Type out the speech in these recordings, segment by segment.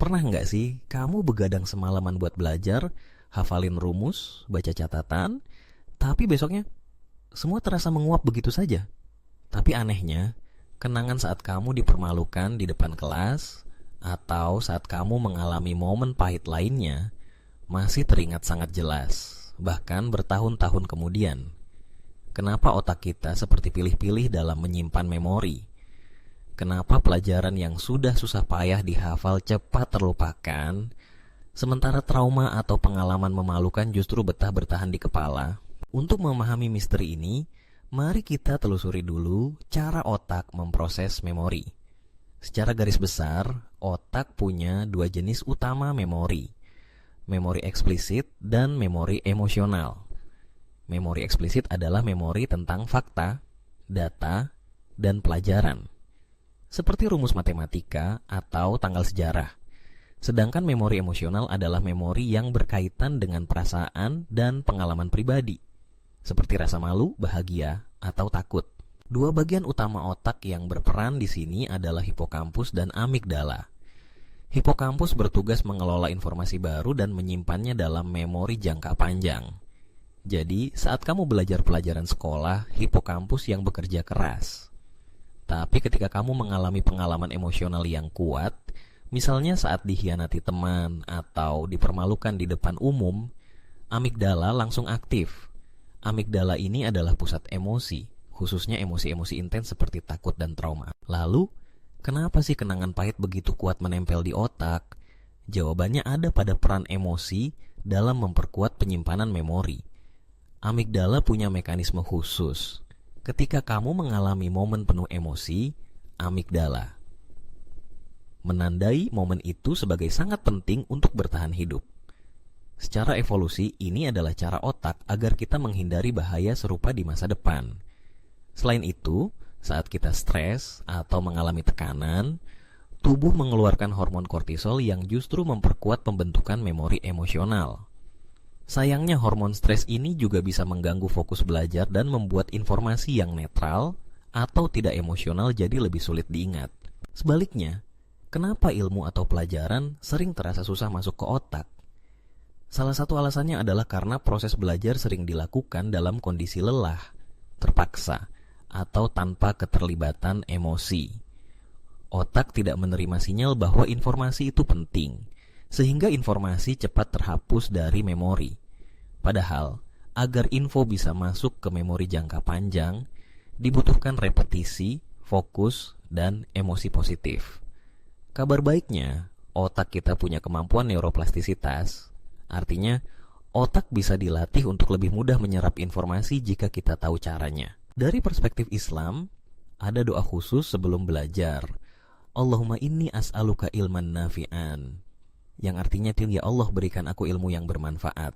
Pernah nggak sih kamu begadang semalaman buat belajar, hafalin rumus, baca catatan, tapi besoknya semua terasa menguap begitu saja? Tapi anehnya, kenangan saat kamu dipermalukan di depan kelas, atau saat kamu mengalami momen pahit lainnya, masih teringat sangat jelas, bahkan bertahun-tahun kemudian. Kenapa otak kita seperti pilih-pilih dalam menyimpan memori? Kenapa pelajaran yang sudah susah payah dihafal cepat terlupakan, sementara trauma atau pengalaman memalukan justru betah bertahan di kepala? Untuk memahami misteri ini, mari kita telusuri dulu cara otak memproses memori. Secara garis besar, otak punya dua jenis utama memori: memori eksplisit dan memori emosional. Memori eksplisit adalah memori tentang fakta, data, dan pelajaran, seperti rumus matematika atau tanggal sejarah. Sedangkan memori emosional adalah memori yang berkaitan dengan perasaan dan pengalaman pribadi, seperti rasa malu, bahagia, atau takut. Dua bagian utama otak yang berperan di sini adalah hipokampus dan amigdala. Hipokampus bertugas mengelola informasi baru dan menyimpannya dalam memori jangka panjang. Jadi, saat kamu belajar pelajaran sekolah, hipokampus yang bekerja keras. Tapi ketika kamu mengalami pengalaman emosional yang kuat, misalnya saat dikhianati teman atau dipermalukan di depan umum, amigdala langsung aktif. Amigdala ini adalah pusat emosi, khususnya emosi-emosi intens seperti takut dan trauma. Lalu, kenapa sih kenangan pahit begitu kuat menempel di otak? Jawabannya ada pada peran emosi dalam memperkuat penyimpanan memori. Amigdala punya mekanisme khusus. Ketika kamu mengalami momen penuh emosi, amigdala menandai momen itu sebagai sangat penting untuk bertahan hidup. Secara evolusi, ini adalah cara otak agar kita menghindari bahaya serupa di masa depan. Selain itu, saat kita stres atau mengalami tekanan, tubuh mengeluarkan hormon kortisol yang justru memperkuat pembentukan memori emosional. Sayangnya hormon stres ini juga bisa mengganggu fokus belajar dan membuat informasi yang netral atau tidak emosional jadi lebih sulit diingat. Sebaliknya, kenapa ilmu atau pelajaran sering terasa susah masuk ke otak? Salah satu alasannya adalah karena proses belajar sering dilakukan dalam kondisi lelah, terpaksa, atau tanpa keterlibatan emosi. Otak tidak menerima sinyal bahwa informasi itu penting, sehingga informasi cepat terhapus dari memori. Padahal, agar info bisa masuk ke memori jangka panjang, dibutuhkan repetisi, fokus, dan emosi positif. Kabar baiknya, otak kita punya kemampuan neuroplastisitas. Artinya, otak bisa dilatih untuk lebih mudah menyerap informasi jika kita tahu caranya. Dari perspektif Islam, ada doa khusus sebelum belajar. Allahumma inni as'aluka ilman nafi'an, yang artinya, ya Allah, berikan aku ilmu yang bermanfaat.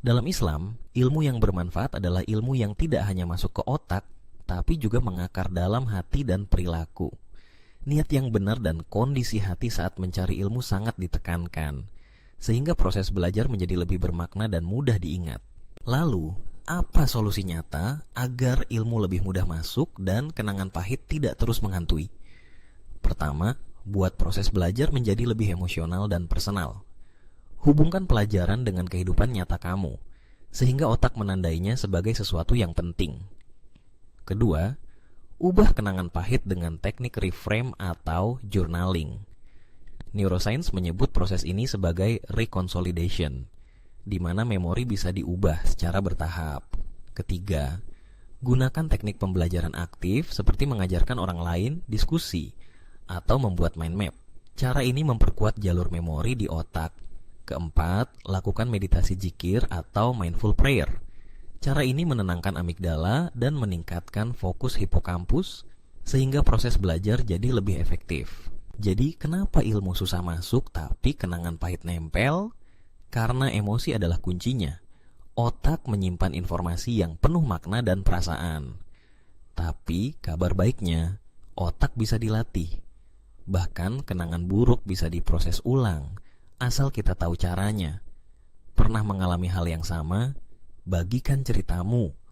Dalam Islam, ilmu yang bermanfaat adalah ilmu yang tidak hanya masuk ke otak, tapi juga mengakar dalam hati dan perilaku. Niat yang benar dan kondisi hati saat mencari ilmu sangat ditekankan, sehingga proses belajar menjadi lebih bermakna dan mudah diingat. Lalu, apa solusi nyata agar ilmu lebih mudah masuk dan kenangan pahit tidak terus menghantui? Pertama, buat proses belajar menjadi lebih emosional dan personal. Hubungkan pelajaran dengan kehidupan nyata kamu, sehingga otak menandainya sebagai sesuatu yang penting. Kedua, ubah kenangan pahit dengan teknik reframe atau journaling. Neuroscience menyebut proses ini sebagai reconsolidation, di mana memori bisa diubah secara bertahap. Ketiga, gunakan teknik pembelajaran aktif seperti mengajarkan orang lain, diskusi, atau membuat mind map. Cara ini memperkuat jalur memori di otak. Keempat, lakukan meditasi zikir atau mindful prayer. Cara ini menenangkan amigdala dan meningkatkan fokus hipokampus, sehingga proses belajar jadi lebih efektif. Jadi, kenapa ilmu susah masuk tapi kenangan pahit nempel? Karena emosi adalah kuncinya. Otak menyimpan informasi yang penuh makna dan perasaan. Tapi, kabar baiknya, otak bisa dilatih. Bahkan kenangan buruk bisa diproses ulang, asal kita tahu caranya. Pernah mengalami hal yang sama? Bagikan ceritamu